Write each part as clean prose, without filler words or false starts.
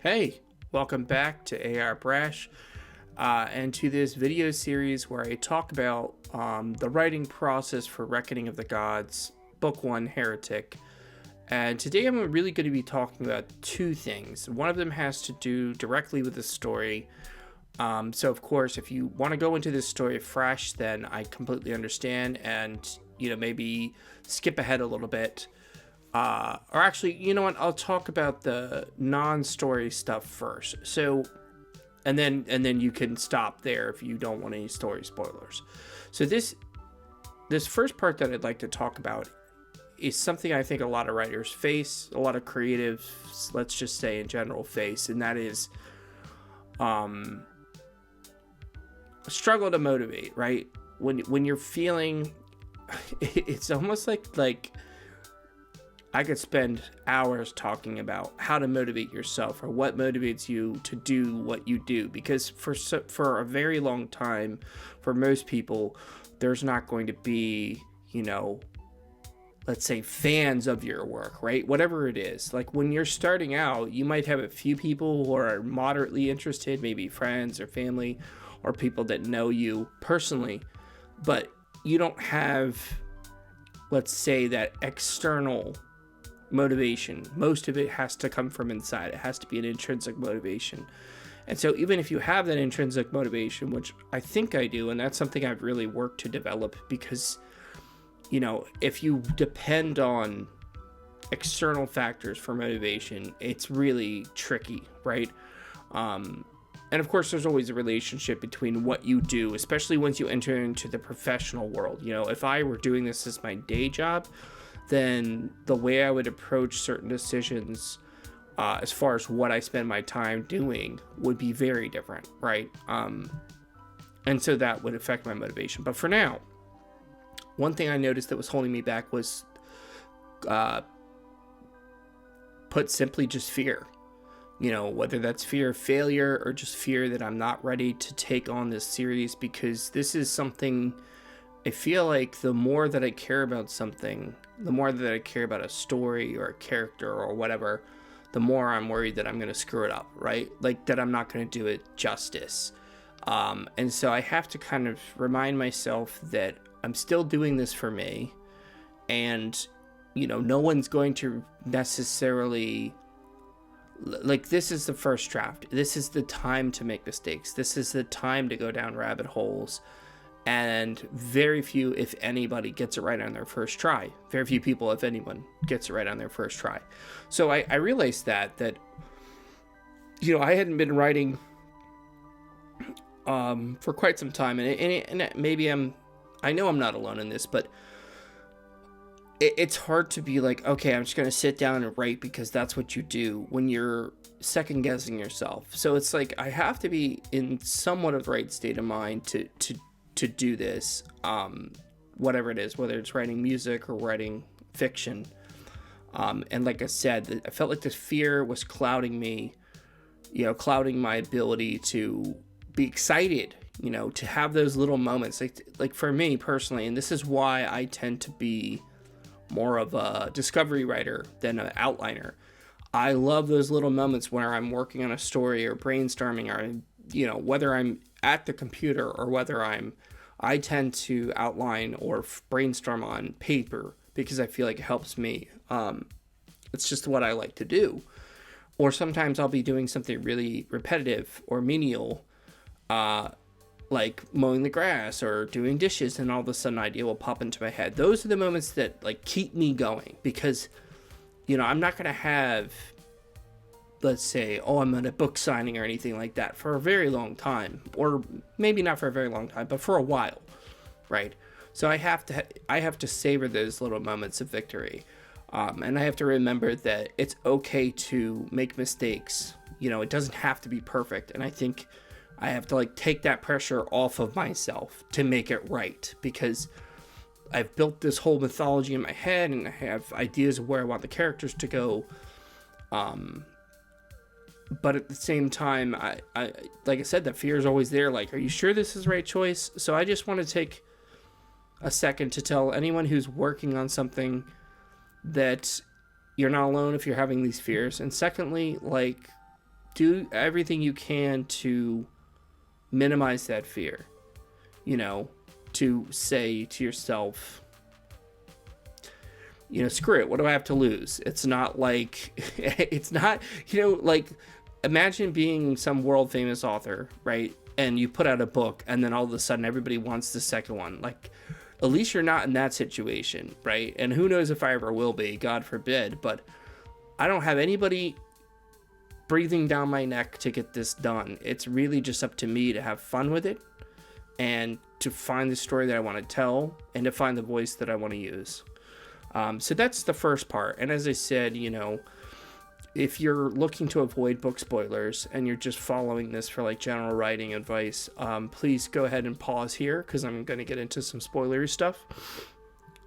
Hey, welcome back to AR Brash and to this video series where I talk about the writing process for Reckoning of the Gods, Book 1, Heretic. And today I'm really going to be talking about two things. One of them has to do directly with the story. So, of course, if you want to go into this story fresh, then I completely understand and, maybe skip ahead a little bit. Or actually, you know what? I'll talk about the non-story stuff first. So, and then you can stop there if you don't want any story spoilers. So this first part that I'd like to talk about is something I think a lot of writers face, a lot of creatives, let's just say in general, face, and that is struggle to motivate. Right? When you're feeling, it's almost like I could spend hours talking about how to motivate yourself or what motivates you to do what you do. Because for a very long time, for most people, there's not going to be, let's say fans of your work, right? Whatever it is. Like when you're starting out, you might have a few people who are moderately interested, maybe friends or family or people that know you personally, but you don't have, let's say, that external motivation. Most of it has to come from inside. It has to be an intrinsic motivation. And so even if you have that intrinsic motivation, which I think I do, and that's something I've really worked to develop, because if you depend on external factors for motivation, it's really tricky, right? And of course there's always a relationship between what you do, especially once you enter into the professional world. If I were doing this as my day job, then the way I would approach certain decisions as far as what I spend my time doing would be very different, right? And so that would affect my motivation. But for now, one thing I noticed that was holding me back was, put simply, just fear. Whether that's fear of failure or just fear that I'm not ready to take on this series, because this is something I feel like the more that I care about something, the more that I care about a story or a character or whatever, the more I'm worried that I'm going to screw it up, right? Like that I'm not going to do it justice. And so I have to kind of remind myself that I'm still doing this for me, and, no one's going to necessarily, like, this is the first draft. This is the time to make mistakes. This is the time to go down rabbit holes. And very few, if anybody, gets it right on their first try. Very few people, if anyone, gets it right on their first try. So I realized that I hadn't been writing for quite some time, and maybe I know I'm not alone in this, but it's hard to be like, okay, I'm just going to sit down and write because that's what you do when you're second guessing yourself. So it's like I have to be in somewhat of the right state of mind to do this, whatever it is, whether it's writing music or writing fiction. And like I said, I felt like this fear was clouding me, clouding my ability to be excited, to have those little moments. Like for me personally, and this is why I tend to be more of a discovery writer than an outliner. I love those little moments where I'm working on a story or brainstorming, or, whether I'm at the computer or whether I tend to outline or brainstorm on paper because I feel like it helps me. It's just what I like to do. Or sometimes I'll be doing something really repetitive or menial, like mowing the grass or doing dishes, and all of a sudden an idea will pop into my head. Those are the moments that like keep me going, because, I'm not going to have, let's say, I'm at a book signing or anything like that for a very long time, or maybe not for a very long time, but for a while, right? So I have to savor those little moments of victory, and I have to remember that it's okay to make mistakes. It doesn't have to be perfect, and I think I have to take that pressure off of myself to make it right, because I've built this whole mythology in my head and I have ideas of where I want the characters to go. But at the same time, I like I said, that fear is always there. Like, are you sure this is the right choice? So I just want to take a second to tell anyone who's working on something that you're not alone if you're having these fears. And secondly, do everything you can to minimize that fear. You know, to say to yourself, you know, screw it, what do I have to lose? It's not like, it's not, you know, like, imagine being some world famous author, right? And you put out a book and then all of a sudden everybody wants the second one. Like, at least you're not in that situation, right? And who knows if I ever will be, God forbid, but I don't have anybody breathing down my neck to get this done. It's really just up to me to have fun with it and to find the story that I want to tell and to find the voice that I want to use. So that's the first part. And as I said, you know, if you're looking to avoid book spoilers and you're just following this for like general writing advice, please go ahead and pause here because I'm going to get into some spoilery stuff.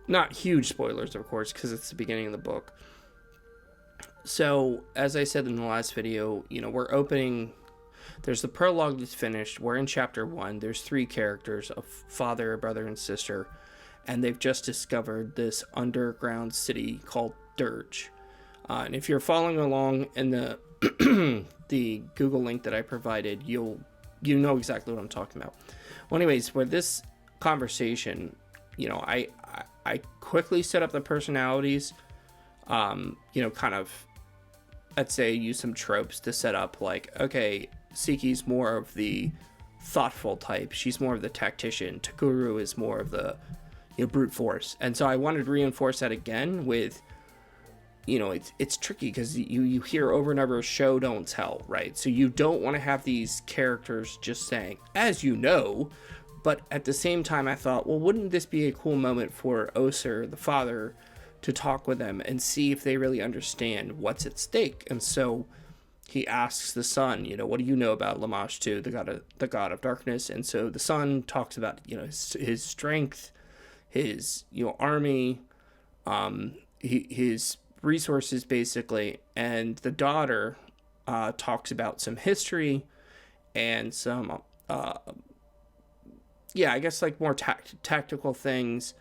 Not huge spoilers, of course, because it's the beginning of the book. So, as I said in the last video, you know, we're opening... There's the prologue that's finished. We're in chapter 1. There's 3 characters, a father, a brother, and sister. And they've just discovered this underground city called Dirge. And if you're following along in the the Google link that I provided, you know exactly what I'm talking about. Well, anyways, with this conversation, you know, I quickly set up the personalities. You know, kind of, I'd say use some tropes to set up like, okay, Siki's more of the thoughtful type. She's more of the tactician. Takuru is more of the, you know, brute force. And so I wanted to reinforce that again with, you know, it's tricky because you hear over and over, show, don't tell, right? So you don't want to have these characters just saying, as you know, but at the same time I thought, well, wouldn't this be a cool moment for Oser, the father, to talk with them and see if they really understand what's at stake? And so he asks the son, you know, what do you know about Lamashtu, the god of darkness? And so the son talks about, you know, his strength, his, you know, army, his resources basically, and the daughter talks about some history and some yeah, I guess like more tactical things,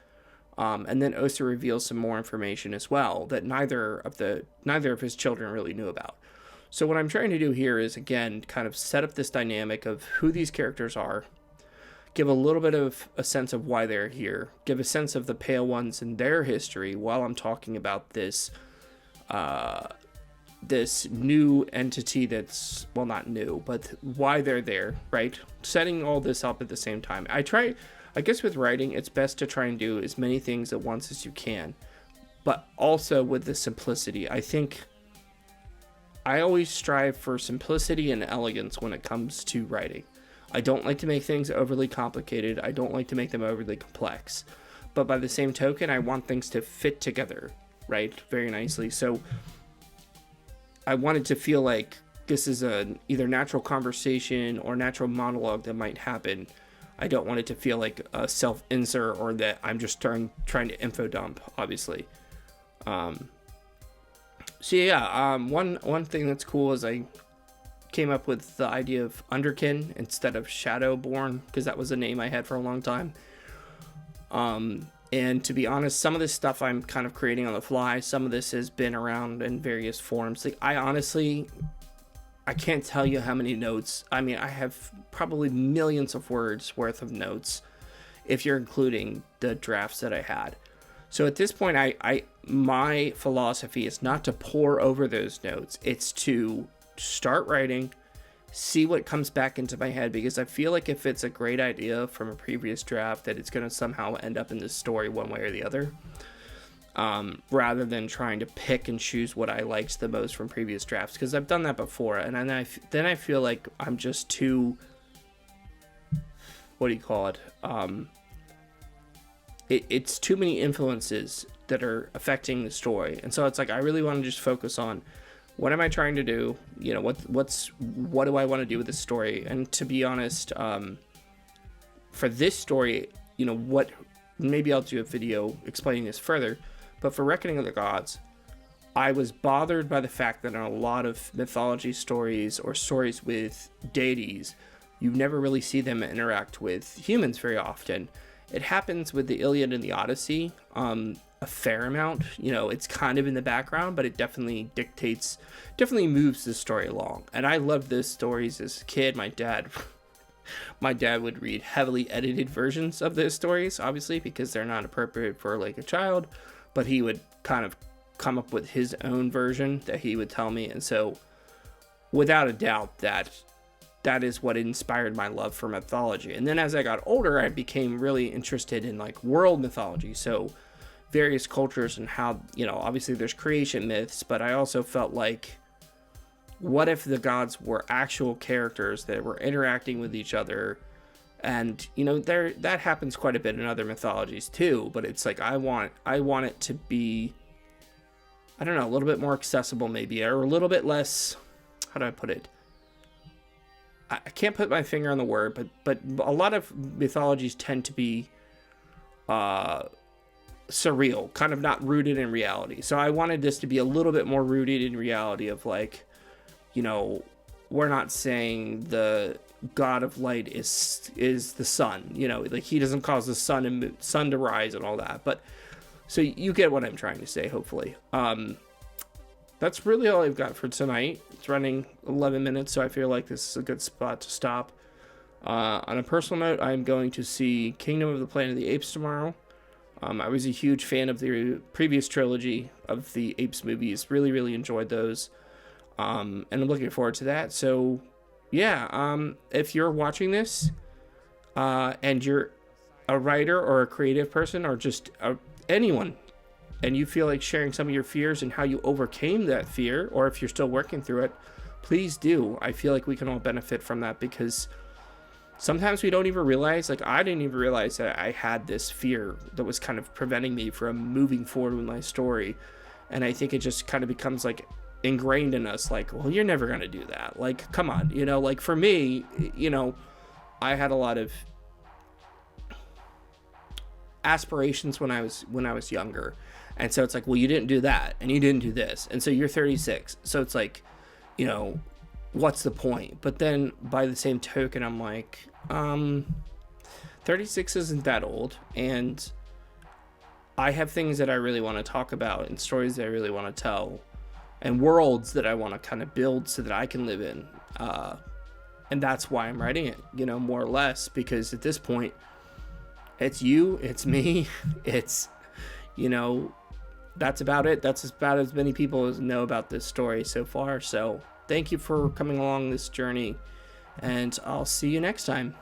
and then Osa reveals some more information as well that neither of his children really knew about. So what I'm trying to do here is, again, kind of set up this dynamic of who these characters are, give a little bit of a sense of why they're here, give a sense of the Pale Ones and their history while I'm talking about this this new entity that's, well, not new, but why they're there, right? Setting all this up at the same time. I guess with writing, it's best to try and do as many things at once as you can, but also with the simplicity. I think I always strive for simplicity and elegance when it comes to writing. I don't like to make things overly complicated. I don't like to make them overly complex. But by the same token, I want things to fit together, right, very nicely. So I wanted to feel like this is a either natural conversation or natural monologue that might happen. I don't want it to feel like a self-insert or that I'm just trying to info dump, obviously. So yeah, one thing that's cool is I came up with the idea of Underkin instead of Shadowborn, because that was a name I had for a long time. And to be honest, some of this stuff I'm kind of creating on the fly. Some of this has been around in various forums. Like, I can't tell you how many notes. I mean, I have probably millions of words worth of notes, if you're including the drafts that I had. So at this point, my philosophy is not to pour over those notes. It's to start writing, see what comes back into my head, because I feel like if it's a great idea from a previous draft, that it's going to somehow end up in this story one way or the other, rather than trying to pick and choose what I liked the most from previous drafts, because I've done that before, and then I feel like I'm just too, what do you call it, it's too many influences that are affecting the story, and so it's like I really want to just focus on what am I trying to do? You know, what do I want to do with this story? And to be honest, for this story, you know, maybe I'll do a video explaining this further, but for Reckoning of the Gods, I was bothered by the fact that in a lot of mythology stories or stories with deities, you never really see them interact with humans very often. It happens with the Iliad and the Odyssey, a fair amount. You know, it's kind of in the background, but it definitely moves the story along. And I loved those stories as a kid. My dad would read heavily edited versions of those stories, obviously, because they're not appropriate for like a child, but he would kind of come up with his own version that he would tell me. And so without a doubt, that is what inspired my love for mythology. And then as I got older, I became really interested in like world mythology. So various cultures and how, you know, obviously there's creation myths, but I also felt like, what if the gods were actual characters that were interacting with each other? And, you know, that happens quite a bit in other mythologies too, but it's like, I want it to be, I don't know, a little bit more accessible maybe, or a little bit less, how do I put it? I can't put my finger on the word, but a lot of mythologies tend to be surreal, kind of not rooted in reality. So I wanted this to be a little bit more rooted in reality of like, you know, we're not saying the god of light is the sun, you know, like he doesn't cause the sun to rise and all that. But so you get what I'm trying to say, hopefully. That's really all I've got for tonight. It's running 11 minutes, so I feel like this is a good spot to stop. On a personal note, I'm going to see Kingdom of the Planet of the Apes tomorrow. I was a huge fan of the previous trilogy of the Apes movies. Really, really enjoyed those. And I'm looking forward to that. So, yeah, if you're watching this, and you're a writer or a creative person or just anyone, and you feel like sharing some of your fears and how you overcame that fear, or if you're still working through it, please do. I feel like we can all benefit from that, because sometimes we don't even realize, like I didn't even realize that I had this fear that was kind of preventing me from moving forward with my story. And I think it just kind of becomes like ingrained in us, like, well, you're never going to do that. Like, come on, you know, like for me, you know, I had a lot of aspirations when I was younger. And so it's like, well, you didn't do that and you didn't do this. And so you're 36. So it's like, you know, what's the point? But then by the same token, I'm like, 36 isn't that old. And I have things that I really want to talk about and stories that I really want to tell and worlds that I want to kind of build so that I can live in. And that's why I'm writing it, you know, more or less, because at this point, it's you, it's me, it's, you know, that's about it. That's about as many people as know about this story so far. So thank you for coming along this journey, and I'll see you next time.